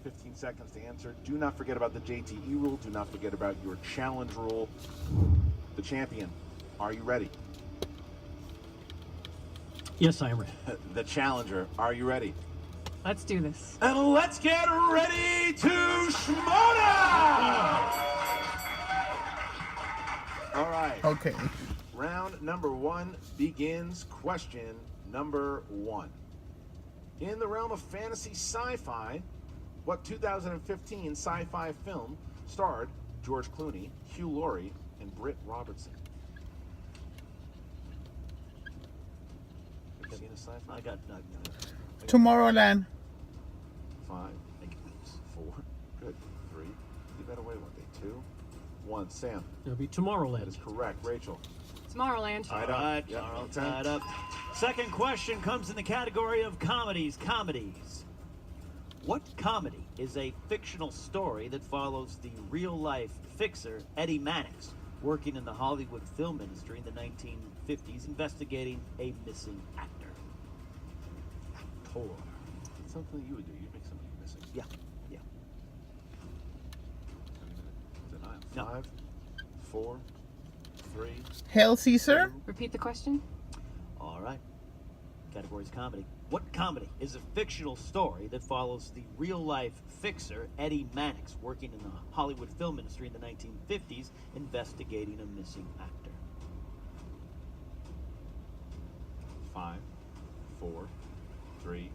15 seconds to answer. Do not forget about the JTE rule. Do not forget about your challenge rule. The champion, are you ready? Yes, I am ready. The challenger, are you ready? Let's do this. And let's get ready to Schmoedown! All right. Okay. Round number 1 begins. Question number 1. In the realm of fantasy sci-fi, what 2015 sci-fi film starred George Clooney, Hugh Laurie, and Britt Robertson? Have you seen a sci-fi? I got no. Tomorrowland. 5, 4, good, 3. You better wait one day. 2, 1. Sam. It'll be Tomorrowland. That is correct. Rachel. Tomorrowland. Tied All up. right, Yep, Carl, okay. tied up. Second question comes in the category of comedies. Comedies. What comedy is a fictional story that follows the real-life fixer Eddie Mannix, working in the Hollywood film industry in the 1950s, investigating a missing actor? Actor. It's something you would do. You'd make somebody missing. Yeah, yeah. 10 minutes. No. 5, 4, 3. Hail Caesar. Repeat the question. All right. Category is comedy. What comedy is a fictional story that follows the real-life fixer Eddie Mannix, working in the Hollywood film industry in the 1950s, investigating a missing actor? 5, 4, 3,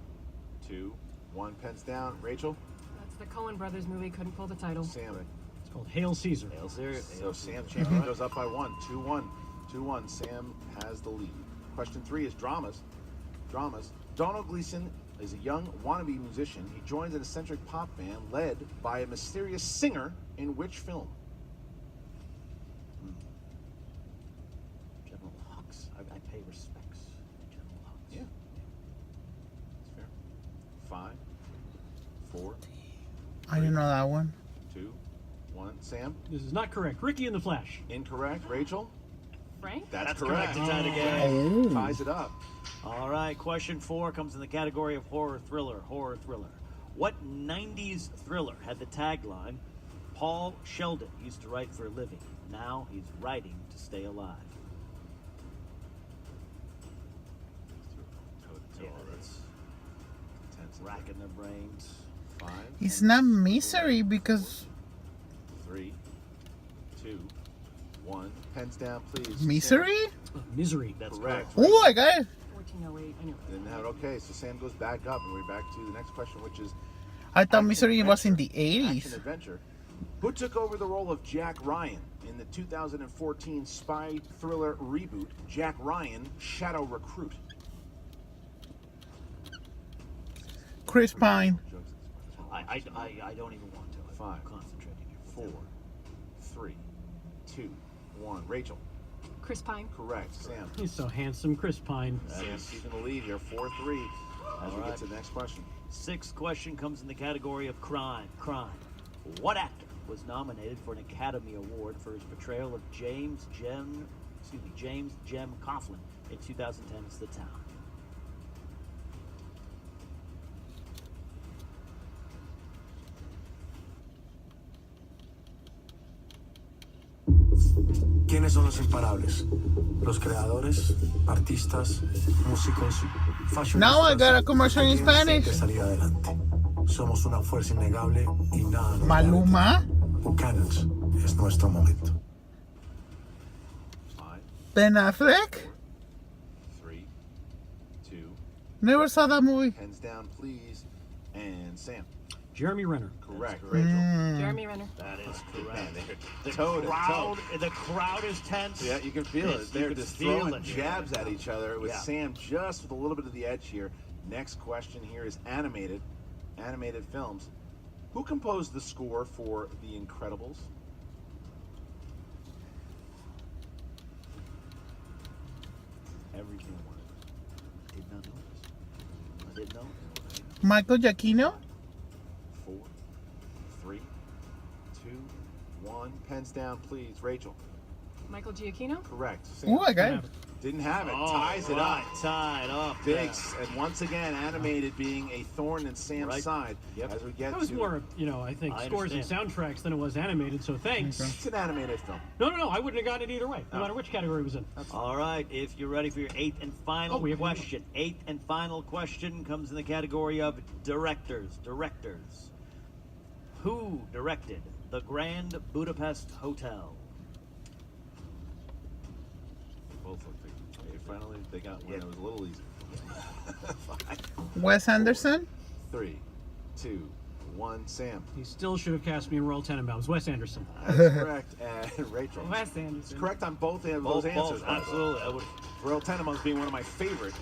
2, 1. Pens down. Rachel. That's the Coen Brothers movie. Couldn't pull the title. Sam. It's called Hail Caesar. So Sam champion goes up by 1. 2-1. 2-1. Sam has the lead. Question 3 is dramas. Dramas. Donald Gleason is a young wannabe musician. He joins an eccentric pop band led by a mysterious singer in which film? General Hux. I pay respects to General Hux. Yeah. That's fair. 5, 4, I didn't know that one. 2, 1. Sam. This is not correct. Ricky and the Flash. Incorrect. Rachel. Frank? That's correct. correct. It's tied again. Oh. Ties it up. All right, question 4 comes in the category of horror thriller. Horror thriller. What 90s thriller had the tagline, Paul Sheldon used to write for a living. Now he's writing to stay alive? Yeah, that's Tense. racking their brains. 5. It's not misery because 3, 2, 1. Pens down, please. misery. Misery, that's Correct. correct. Oh, I got it. 1408. I knew it. Didn't have it. Okay, so Sam goes back up, and we're back to the next question, which is I thought misery was in the action 80s. adventure. Who took over the role of Jack Ryan in the 2014 spy thriller reboot, Jack Ryan: Shadow Recruit? Chris Pine. I don't even want to. 5, I'm concentrating here. 4, 3, 2, 1. Rachel. Chris Pine. Correct. Sam. He's so handsome, Chris Pine. Sam's keeping the lead here, 4-3. As we All get right. to the next question. Sixth question comes in the category of crime. Crime. What actor was nominated for an Academy Award for his portrayal of James Jem Coughlin in 2010's The Town? ¿Quiénes son los imparables? Los creadores, artistas, músicos, Now I got a fashionistas, commercial in que tienen Spanish. que salir adelante. Somos una fuerza innegable y nada nos Maluma. detiene. Buchanan's es nuestro momento. 5, Ben Affleck. 3, 2. Never saw that movie. Pens down, please. And Sam. Jeremy Renner. Correct. That's Rachel. Jeremy Renner. That is Man, correct. they're The toe to crowd, toe. the crowd is tense. Yeah, you can feel Yes, it. They're you can just feel throwing it. jabs at each other with Yeah. Sam just with a little bit of the edge here. Next question here is animated films. Who composed the score for The Incredibles? Everything I wanted. Did not know this. I didn't know. Michael Giacchino. 4, 3, 2, 1. Pens down, please. Rachel. Michael Giacchino. Correct. Sam. Oh, I got it. Didn't have it. Oh, Ties it right, up. tied up. Biggs, and once again, animated being a thorn in Sam's Right. side. Yep. As we get That was to more, I think, I scores and understand. soundtracks than it was animated, so thanks. It's an animated film. No, I wouldn't have gotten it either way, no Oh. matter which category it was in. All right, if you're ready for your eighth and final we have one more. question. Eighth and final question comes in the category of directors. Directors. Who directed The Grand Budapest Hotel? Both look big. Okay, finally, they got one that was a little easier. 5, Wes Anderson. 3, 2, 1. Sam. He still should have cast me in Royal Tenenbaums. Wes Anderson. That's correct. And Rachel. Wes It's Anderson. correct on both of those answers. by the way. Absolutely. I would, Royal Tenenbaums being one of my favorite.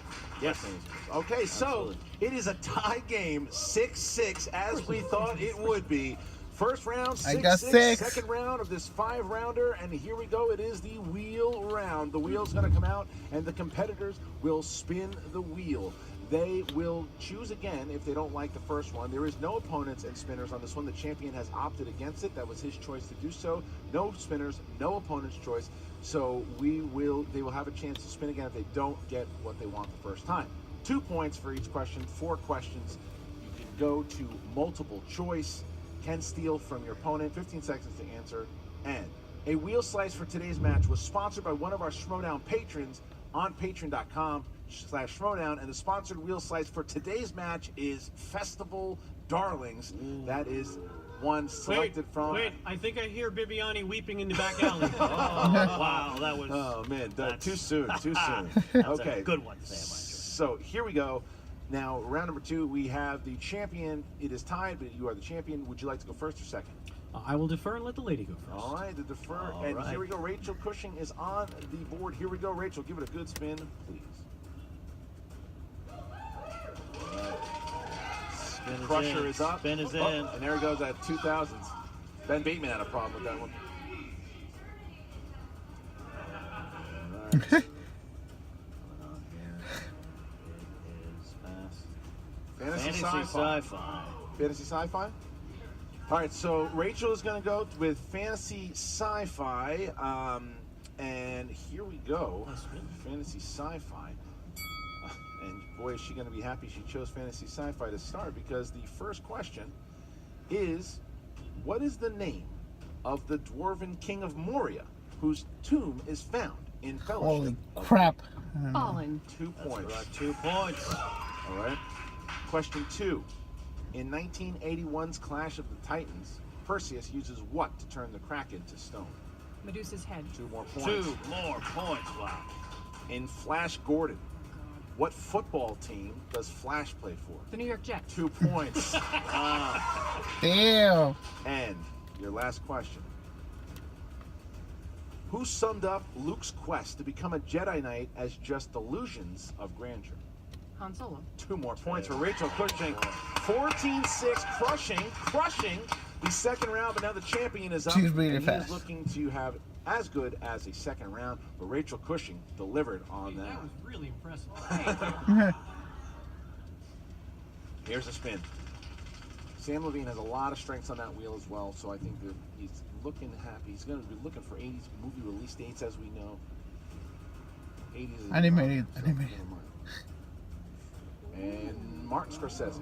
Yes. Okay, so Absolutely. it is a tie game, 6-6, as we thought it would be. First round, 6-6. I got 6. Second round of this 5-rounder, and here we go. It is the wheel round. The wheel's going to come out, and the competitors will spin the wheel. They will choose again if they don't like the first one. There is no opponents and spinners on this one. The champion has opted against it. That was his choice to do so. No spinners, no opponent's choice. So they will have a chance to spin again if they don't get what they want the first time. 2 points for each question, 4 questions. You can go to multiple choice. Can steal from your opponent, 15 seconds to answer. And a wheel slice for today's match was sponsored by one of our Schmoedown patrons on patreon.com/Schmoedown. And the sponsored wheel slice for today's match is Festival Darlings. That is one selected from. Wait, I think I hear Bibiani weeping in the back alley. oh, wow, that was. Oh man, That's- too soon, too soon. That's Okay, a good one, Sam. So here we go. Now, round number 2, we have the champion. It is tied, but you are the champion. Would you like to go first or second? I will defer and let the lady go first. All right, the defer. All and right. here we go. Rachel Cushing is on the board. Here we go, Rachel. Give it a good spin, please. Spin is Crusher in. is up. Spin is Oh, in. and there it goes at 2000s. Ben Bateman had a problem with that one. Right. Coming on here. It is fast. Fantasy Sci-fi. Fantasy sci-fi? All right, so Rachel is going to go with fantasy sci-fi. And here we go. Fantasy sci-fi. And boy, is she going to be happy she chose fantasy sci-fi to start, because the first question is, what is the name of the dwarven king of Moria, whose tomb is found in Fellowship? Holy of crap. Fallen. 2 points. That's right, 2 points. All right. Question 2. In 1981's Clash of the Titans, Perseus uses what to turn the Kraken to stone? Medusa's head. 2 more points. 2 more points. Wow. In Flash Gordon, what football team does Flash play for? The New York Jets. 2 points. Damn. And your last question. Who summed up Luke's quest to become a Jedi Knight as just delusions of grandeur? Han Solo. 2 more points for Rachel Cushing. 14-6, crushing the second round, but now the champion is up. She's really and fast. He is looking to have as good as a second round, but Rachel Cushing delivered on That that. was really impressive. Here's a spin. Samm Levine has a lot of strengths on that wheel as well, so I think that he's looking happy. He's going to be looking for 80s movie release dates, as we know. 80s is Animated, so animated. never mind. And Martin Scorsese.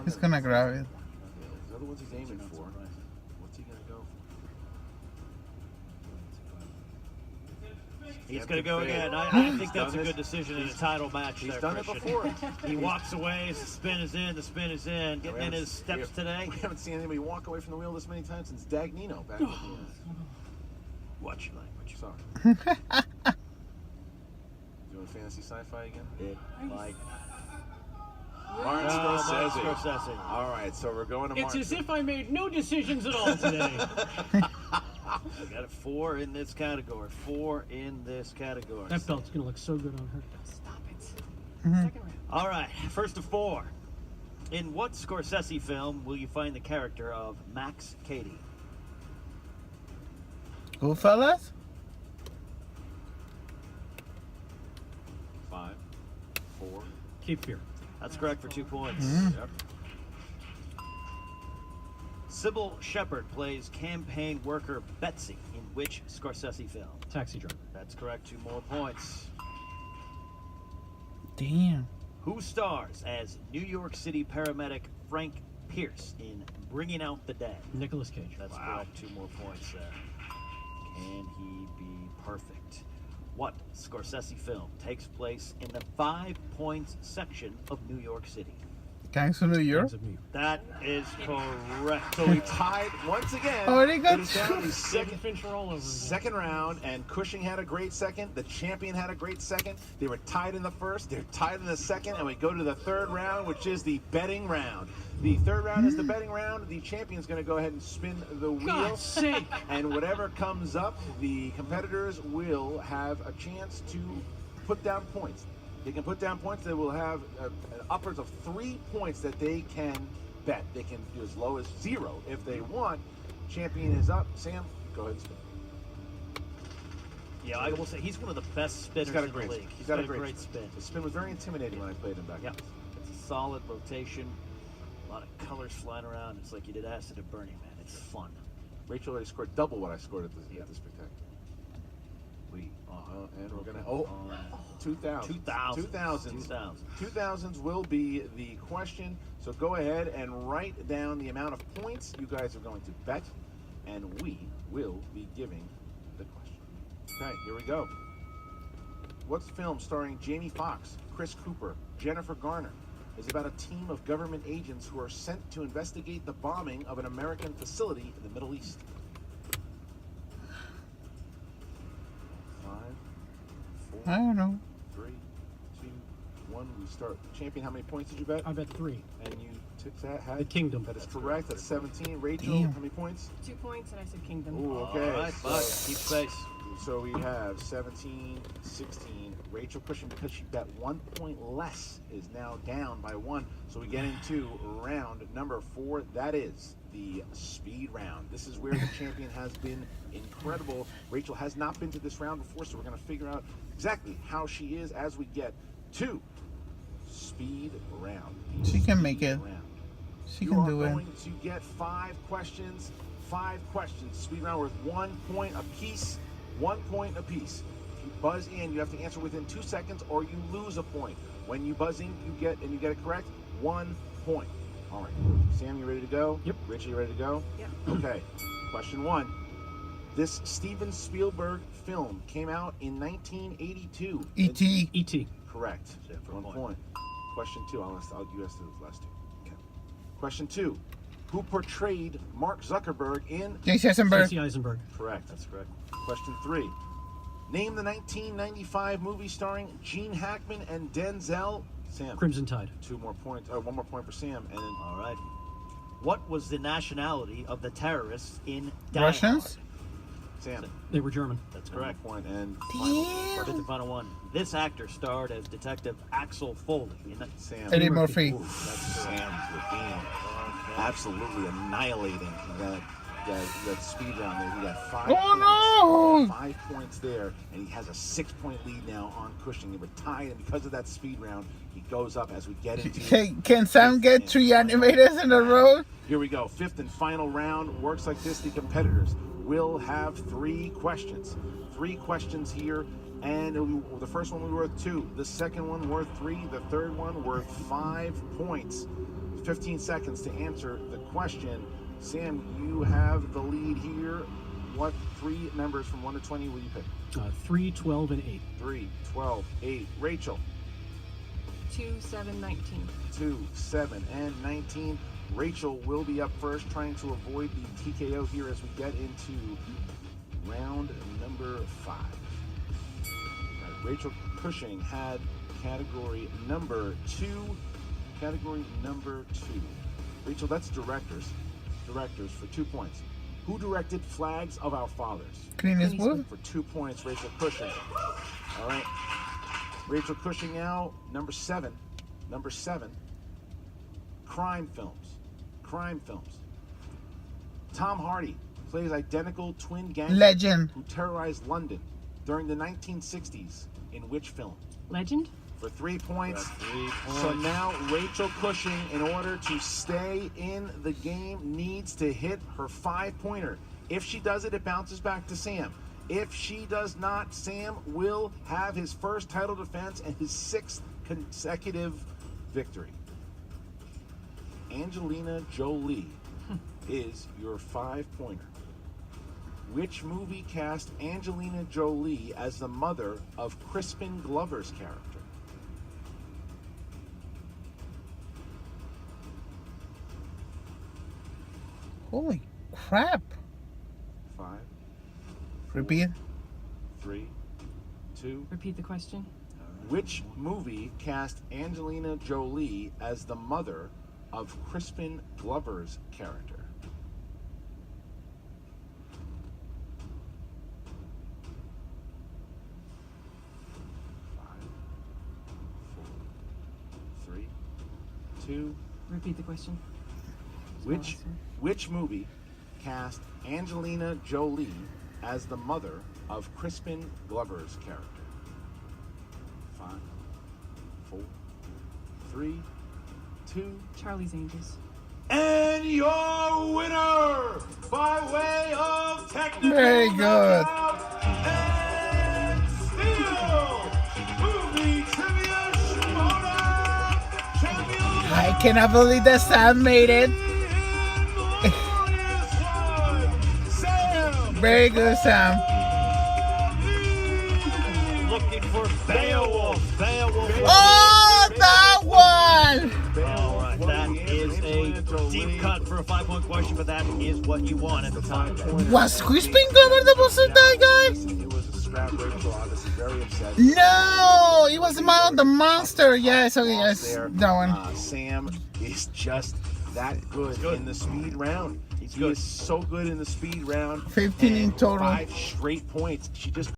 He's gonna grab it. Yeah, the other ones he's aiming for. What's he going to go for? He's going to go again. I think that's a good decision in a title match. He's there, done it Christian. before. He walks away. The spin is in. The spin is in. Getting in his steps today. We haven't seen anybody walk away from the wheel this many times since Dagnino back in the Watch your language. Sorry. Doing fantasy sci-fi again? It like Martin Martin Scorsese. Scorsese. All right, so we're going to It's Martin. as if I made no decisions at all today. We got 4 in this category. 4 in this category. That belt's gonna look so good on her. Stop it. Second round. All right, first of 4. In what Scorsese film will you find the character of Max Cady? Goodfellas? 5, 4. Cape Fear. That's correct for 2 points. Yep. Sybil Shepherd plays campaign worker Betsy in which Scorsese film? Taxi driver. That's correct. 2 more points. Damn. Who stars as New York City paramedic Frank Pierce in Bringing Out the Dead? Nicolas Cage. That's correct. 2 more points there. Can he be perfect? What Scorsese film takes place in the 5 points section of New York City? Gangs of New York. Gangs of New York. That is correct. So we tied once again. Oh, they got It is down to the David second, Fincher all over again. second round, and Cushing had a great second. The champion had a great second. They were tied in the first. They're tied in the second, and we go to the third round, which is the betting round. The third round is the betting round. The champion's going to go ahead and spin the wheel. God's sake. And whatever comes up, the competitors will have a chance to put down points. They can put down points. They will have upwards of 3 points that they can bet. They can do as low as 0 if they want. Champion is up. Sam, go ahead and spin. Yeah, I will say he's one of the best spinners He's got a in great, the league. he's got a great spin. The spin was very intimidating when I played him back. Yeah, it's a solid rotation. A lot of colors flying around. It's like you did acid at Burning Man. It's fun. Rachel already scored double what I scored at the spectacular. We are And we're gonna 2000s will be the question. So go ahead and write down the amount of points you guys are going to bet, and we will be giving the question. Okay, here we go. What's the film starring Jamie Foxx, Chris Cooper, Jennifer Garner is about a team of government agents who are sent to investigate the bombing of an American facility in the Middle East? 5, 4, I don't know. 3, 2, 1. We start. Champion, how many points did you bet? I bet 3. And you took that. The Kingdom. That is correct. That's 17. Rachel, Damn. how many points? 2 points, and I said Kingdom. Ooh, okay. All right, but keep pace. So we have 17, 16. Rachel Cushing, because she bet 1 point less, is now down by 1. So we get into round number 4. That is the speed round. This is where the champion has been incredible. Rachel has not been to this round before, so we're going to figure out exactly how she is as we get to speed round. She can make it. Round. She You can are do it. going to get 5 questions. 5 questions. Speed round worth 1 point apiece. 1 point apiece. If you buzz in, you have to answer within 2 seconds, or you lose a point. When you buzz in, you get it correct. 1 point. All right. Sam, you ready to go? Yep. Rachel, you ready to go? Yep. Okay. Question 1. This Steven Spielberg film came out in 1982. E.T. E.T. Correct. Yeah, for 1 a point. point. Question 2. You asked the last 2. Okay. Question 2. Who portrayed Mark Zuckerberg in? J.C. Eisenberg. J.C. Eisenberg. Correct. That's correct. Question 3. Name the 1995 movie starring Gene Hackman and Denzel. Sam. Crimson Tide. 2 more points. 1 more point for Sam. And then All right. What was the nationality of the terrorists in Die Russians? Sam. They were German. That's 1 correct. point. And Fifth and final one. This actor starred as Detective Axel Foley in the Sam. Eddie Murphy. Oof, that's Sam Levine. Absolutely annihilating that speed round there. He got 5 points. Oh, no! 5 points there, and he has a 6-point lead now on Cushing. They were tied, and because of that speed round, he goes up as we get into. Can Sam get 3 animators in a row? Here we go. 5th and final round works like this. The competitors will have 3 questions. 3 questions here, and the first one will be worth 2. The second one worth 3. The third one worth 5 points. 15 seconds to answer the question. Sam, you have the lead here. What 3 numbers from 1 to 20 will you pick? 3, 12, and 8. 3, 12, 8. Rachel. 2, 7, 19. 2, 7, and 19. Rachel will be up first, trying to avoid the TKO here as we get into round number 5. Right, Rachel Cushing had category number 2. Category number 2. Rachel, that's directors. Directors for 2 points. Who directed Flags of Our Fathers? Clint Eastwood? For 2 points, Rachel Cushing. All right. Rachel Cushing now, number 7. Number 7. Crime films. Crime films. Tom Hardy plays identical twin gangsters Legend. who terrorized London during the 1960s. In which film? Legend? for 3 points. That's 3 points. So now Rachel Cushing, in order to stay in the game, needs to hit her 5-pointer. If she does it, it bounces back to Sam. If she does not, Sam will have his first title defense and his 6th consecutive victory. Angelina Jolie is your 5-pointer. Which movie cast Angelina Jolie as the mother of Crispin Glover's character? Holy crap. 5, Repeat. 3, 2. Repeat the question. Which movie cast Angelina Jolie as the mother of Crispin Glover's character? 5, 4, 3, 2. Repeat the question. That's my last one. Which movie cast Angelina Jolie as the mother of Crispin Glover's character? 5, 4, 3, 2. Charlie's Angels. And your winner by way of technical Very good. knockout and still movie trivia schmoedown champion. I cannot believe that Sam made it. Sam. Very good, Sam. Looking for Beowulf. Oh, that one! All right, that is a deep cut for a 5-point question, but that is what you want at the time. Was Crispin Glover the boss of that guy? It was a scrap. Rachel obviously very upset. No, it was the monster. Yes, okay, yes, There. that one. Sam is just that good in the speed round. He good. is so good in the speed round. 15 in And total. 5 straight points. She just